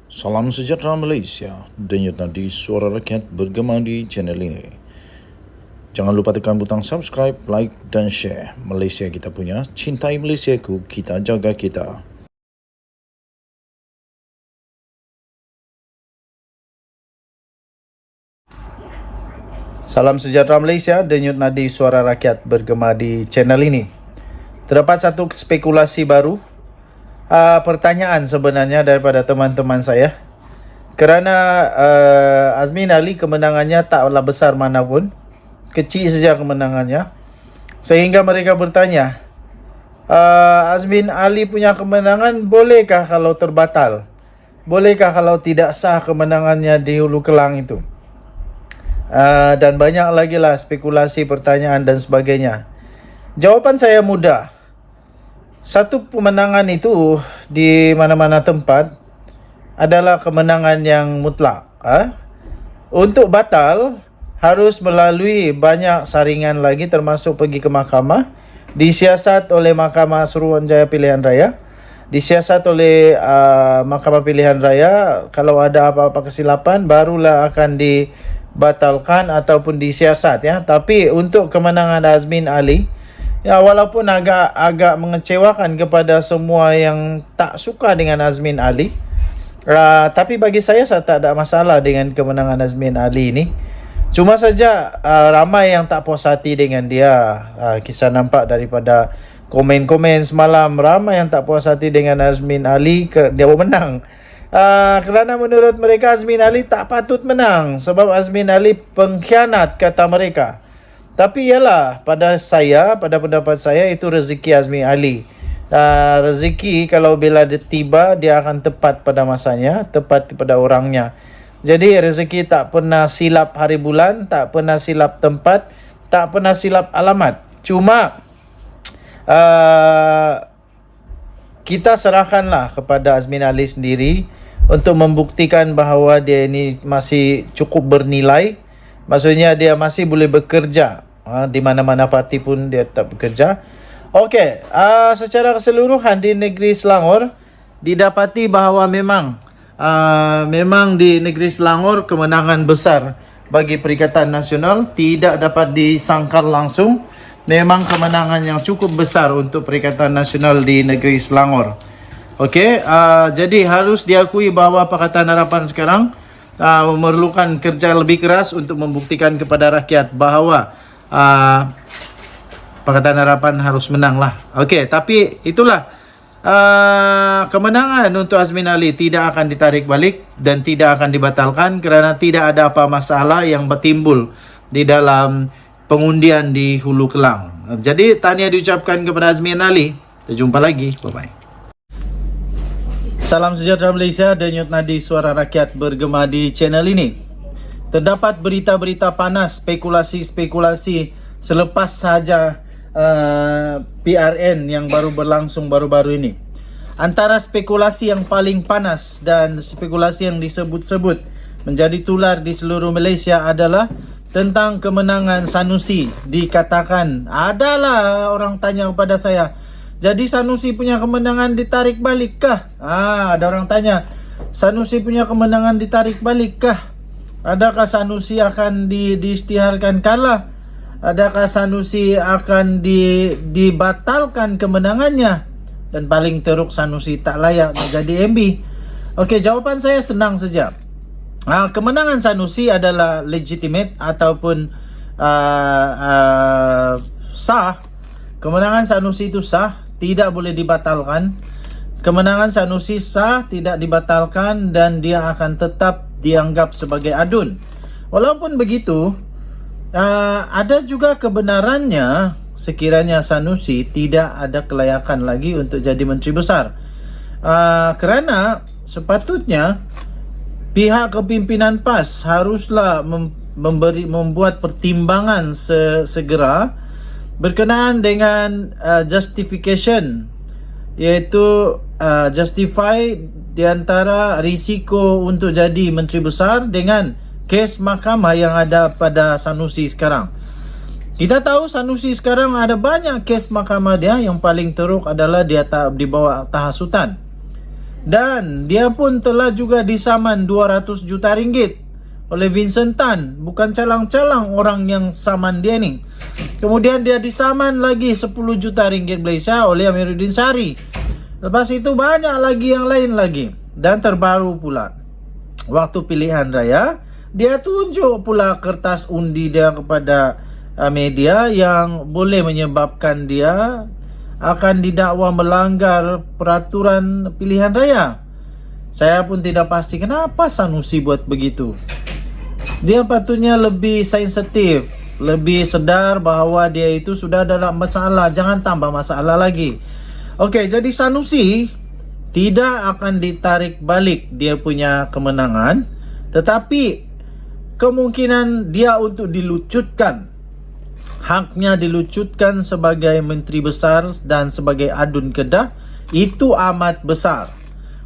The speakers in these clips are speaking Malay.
Salam sejahtera Malaysia, denyut nadi suara rakyat bergema di channel ini. Jangan lupa tekan butang subscribe, like dan share. Malaysia kita punya, cintai Malaysiaku, kita jaga kita. Salam sejahtera Malaysia, denyut nadi suara rakyat bergema di channel ini. Terdapat satu spekulasi baru, pertanyaan sebenarnya daripada teman-teman saya. Kerana Azmin Ali kemenangannya taklah besar manapun, kecil saja kemenangannya, sehingga mereka bertanya, Azmin Ali punya kemenangan bolehkah kalau terbatal? Bolehkah kalau tidak sah kemenangannya di Hulu Kelang itu? Dan banyak lagi lah spekulasi, pertanyaan dan sebagainya. Jawapan saya mudah. Satu kemenangan itu di mana-mana tempat adalah kemenangan yang mutlak. Untuk batal harus melalui banyak saringan lagi, termasuk pergi ke mahkamah, disiasat oleh Mahkamah Suruhanjaya Pilihan Raya, disiasat oleh Mahkamah Pilihan Raya. Kalau ada apa-apa kesilapan barulah akan dibatalkan ataupun disiasat, ya. Tapi untuk kemenangan Azmin Ali, ya, walaupun agak mengecewakan kepada semua yang tak suka dengan Azmin Ali, tapi bagi saya tak ada masalah dengan kemenangan Azmin Ali ini. Cuma saja ramai yang tak puas hati dengan dia. Kisah nampak daripada komen-komen semalam, ramai yang tak puas hati dengan Azmin Ali dia menang. Kerana menurut mereka Azmin Ali tak patut menang sebab Azmin Ali pengkhianat, kata mereka. Tapi ialah, pada pendapat saya itu rezeki Azmin Ali. Rezeki kalau bila dia tiba, dia akan tepat pada masanya, tepat pada orangnya. Jadi rezeki tak pernah silap hari bulan, tak pernah silap tempat, tak pernah silap alamat. Cuma kita serahkanlah kepada Azmin Ali sendiri untuk membuktikan bahawa dia ini masih cukup bernilai. Maksudnya dia masih boleh bekerja. Di mana-mana parti pun dia tetap bekerja. Okey, secara keseluruhan di negeri Selangor didapati bahawa memang di negeri Selangor kemenangan besar bagi Perikatan Nasional tidak dapat disangkal langsung. Memang kemenangan yang cukup besar untuk Perikatan Nasional di negeri Selangor. Okey, jadi harus diakui bahawa Pakatan Harapan sekarang memerlukan kerja lebih keras untuk membuktikan kepada rakyat bahawa Pakatan Harapan harus menang lah. Okey, tapi itulah kemenangan untuk Azmin Ali tidak akan ditarik balik dan tidak akan dibatalkan kerana tidak ada apa masalah yang bertimbul di dalam pengundian di Hulu Kelang. Jadi tahniah diucapkan kepada Azmin Ali. Kita jumpa lagi. Bye-bye. Salam sejahtera Malaysia, denyut nadi suara rakyat bergema di channel ini. Terdapat berita-berita panas, spekulasi-spekulasi selepas saja PRN yang baru berlangsung baru-baru ini. Antara spekulasi yang paling panas dan spekulasi yang disebut-sebut menjadi tular di seluruh Malaysia adalah tentang kemenangan Sanusi. Dikatakan, adalah orang tanya kepada saya, jadi Sanusi punya kemenangan ditarik balik kah? Ada orang tanya, Sanusi punya kemenangan ditarik balik kah? Adakah Sanusi akan diisytiharkan kalah? Adakah Sanusi akan dibatalkan kemenangannya? Dan paling teruk, Sanusi tak layak menjadi MB. Okey, jawapan saya senang saja. Kemenangan Sanusi adalah legitimate ataupun sah. Kemenangan Sanusi itu sah, tidak boleh dibatalkan. Kemenangan Sanusi sah, tidak dibatalkan, dan dia akan tetap dianggap sebagai adun. Walaupun begitu, ada juga kebenarannya sekiranya Sanusi tidak ada kelayakan lagi untuk jadi Menteri Besar. Kerana sepatutnya pihak kepimpinan PAS haruslah membuat pertimbangan segera berkenaan dengan justification, iaitu justify di antara risiko untuk jadi Menteri Besar dengan kes mahkamah yang ada pada Sanusi sekarang. Kita tahu Sanusi sekarang ada banyak kes mahkamah dia. Yang paling teruk adalah dia tak dibawa tahasutan. Dan dia pun telah juga disaman 200 juta ringgit oleh Vincent Tan. Bukan calang-calang orang yang saman dia ni. Kemudian dia disaman lagi 10 juta ringgit Malaysia oleh Amiruddin Sari. Lepas itu banyak lagi yang lain lagi. Dan terbaru pula, waktu pilihan raya, dia tunjuk pula kertas undi dia kepada media yang boleh menyebabkan dia akan didakwa melanggar peraturan pilihan raya. Saya pun tidak pasti kenapa Sanusi buat begitu. Dia patutnya lebih sensitif, lebih sedar bahawa dia itu sudah dalam masalah, jangan tambah masalah lagi. Okey, jadi Sanusi tidak akan ditarik balik dia punya kemenangan, tetapi kemungkinan dia untuk dilucutkan, haknya dilucutkan sebagai Menteri Besar dan sebagai Adun Kedah, itu amat besar.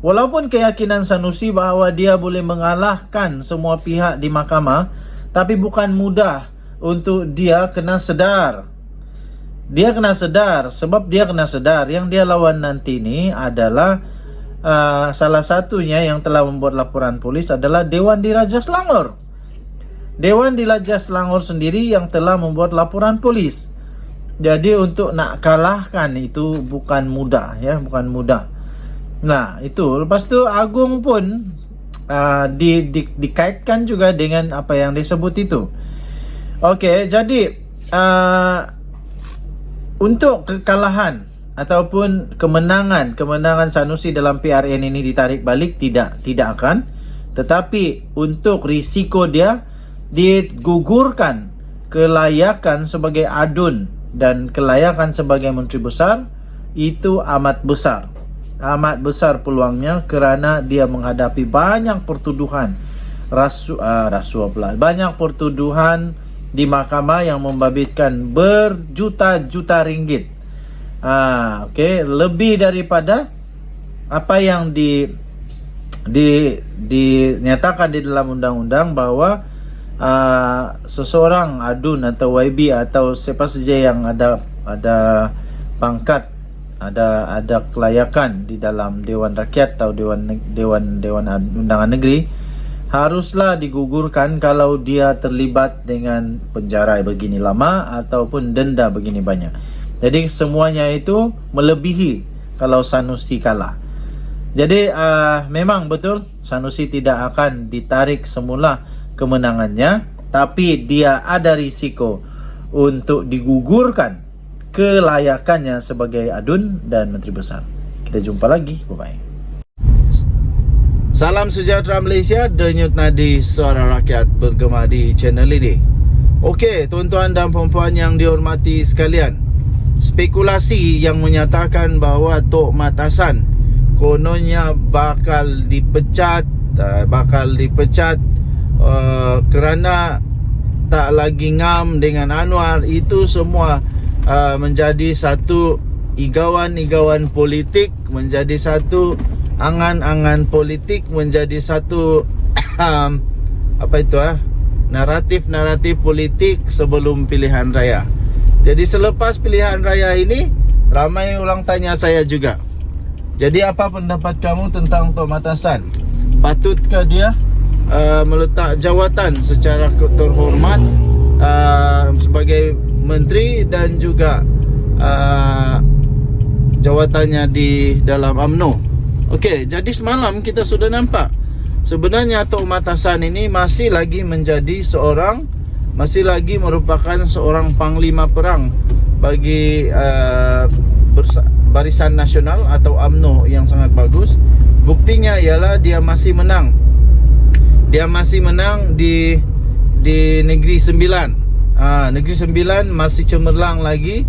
Walaupun keyakinan Sanusi bahawa dia boleh mengalahkan semua pihak di mahkamah, tapi bukan mudah untuk dia kena sedar. Dia kena sedar, sebab dia kena sedar yang dia lawan nanti ni adalah salah satunya yang telah membuat laporan polis adalah Dewan Diraja Selangor. Dewan Diraja Selangor sendiri yang telah membuat laporan polis. Jadi untuk nak kalahkan itu bukan mudah, ya, bukan mudah. Nah, itu. Lepas tu Agung pun dikaitkan juga dengan apa yang disebut itu. Okey, jadi untuk kekalahan ataupun kemenangan Sanusi dalam PRN ini ditarik balik, tidak akan. Tetapi untuk risiko dia digugurkan kelayakan sebagai adun dan kelayakan sebagai menteri besar, itu amat besar. Amat besar peluangnya kerana dia menghadapi banyak pertuduhan rasuah pula. Banyak pertuduhan di mahkamah yang membabitkan berjuta-juta ringgit. Okey, lebih daripada apa yang dinyatakan di dalam undang-undang bahawa seseorang adun atau YB atau siapa saja yang ada pangkat, ada kelayakan di dalam Dewan Rakyat atau Dewan Undangan Negeri, haruslah digugurkan kalau dia terlibat dengan penjara begini lama ataupun denda begini banyak. Jadi semuanya itu melebihi kalau Sanusi kalah. Jadi memang betul Sanusi tidak akan ditarik semula kemenangannya, tapi dia ada risiko untuk digugurkan kelayakannya sebagai adun dan menteri besar. Kita jumpa lagi. Bye-bye. Salam sejahtera Malaysia, denyut nadi suara rakyat bergema di channel ini. Okey, tuan-tuan dan puan-puan yang dihormati sekalian, spekulasi yang menyatakan bahawa Tok Mat Hassan kononnya bakal dipecat kerana tak lagi ngam dengan Anwar, itu semua menjadi satu igauan-igauan politik, menjadi satu angan-angan politik, menjadi satu naratif politik sebelum pilihan raya. Jadi selepas pilihan raya ini, ramai orang tanya saya juga, jadi apa pendapat kamu tentang Tok Mat Hassan? Patutkah dia meletak jawatan secara terhormat sebagai menteri dan juga jawatannya di dalam UMNO? Okey, jadi semalam kita sudah nampak sebenarnya Tok Mat Hassan ini masih lagi merupakan seorang panglima perang bagi Barisan Nasional atau UMNO yang sangat bagus. Buktinya ialah dia masih menang. Dia masih menang di Negeri Sembilan. Negeri Sembilan masih cemerlang lagi.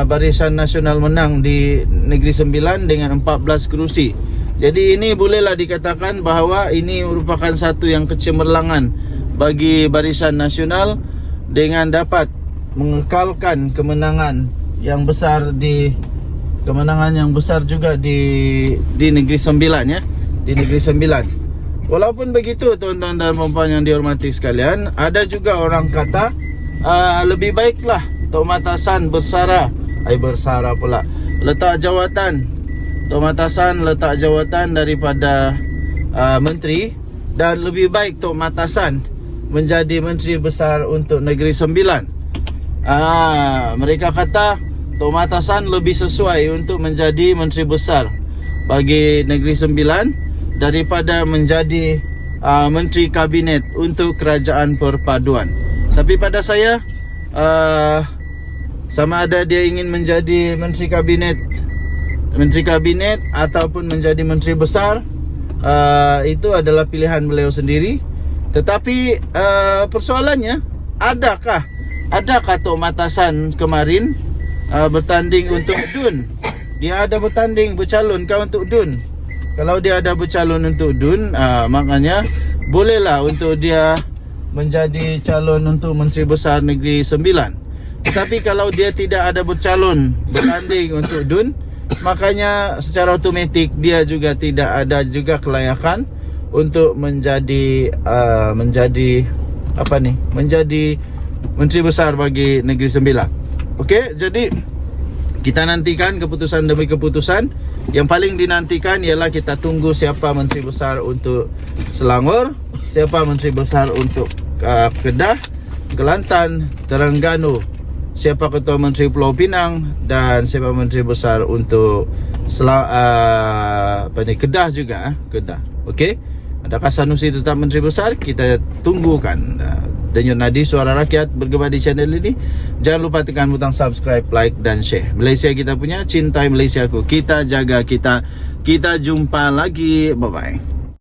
Barisan Nasional menang di Negeri Sembilan dengan 14 kerusi. Jadi ini bolehlah dikatakan bahawa ini merupakan satu yang kecemerlangan bagi Barisan Nasional dengan dapat mengekalkan kemenangan yang besar juga di Negeri Sembilan, ya, di Negeri Sembilan. Walaupun begitu, tuan-tuan dan puan-puan yang dihormati sekalian, ada juga orang kata lebih baiklah Tok Mat Hassan bersara pula, letak jawatan Tok Matasan letak jawatan daripada menteri, dan lebih baik Tok Matasan menjadi Menteri Besar untuk Negeri Sembilan. Mereka kata Tok Matasan lebih sesuai untuk menjadi Menteri Besar bagi Negeri Sembilan daripada menjadi Menteri Kabinet untuk Kerajaan Perpaduan. Tapi pada saya, sama ada dia ingin menjadi Menteri Kabinet ataupun menjadi Menteri Besar, itu adalah pilihan beliau sendiri. Tetapi persoalannya, adakah Tok Matasan kemarin bertanding untuk DUN? Dia ada bertanding bercalon untuk DUN. Kalau dia ada bercalon untuk DUN, maknanya bolehlah untuk dia menjadi calon untuk Menteri Besar Negeri Sembilan. Tetapi kalau dia tidak ada bercalon bertanding untuk DUN, makanya secara automatik dia juga tidak ada juga kelayakan untuk menjadi Menteri Besar bagi Negeri Sembilan. Okey, jadi kita nantikan keputusan demi keputusan. Yang paling dinantikan ialah kita tunggu siapa Menteri Besar untuk Selangor, siapa Menteri Besar untuk Kedah, Kelantan, Terengganu, siapa Ketua Menteri Pulau Pinang, dan siapa Menteri Besar untuk Kedah juga. Kedah. Okey. Adakah Sanusi tetap Menteri Besar? Kita tunggukan. Denyut nadi suara rakyat bergema di channel ini. Jangan lupa tekan butang subscribe, like dan share. Malaysia kita punya, cintai Malaysia ku. Kita jaga kita. Kita jumpa lagi. Bye bye.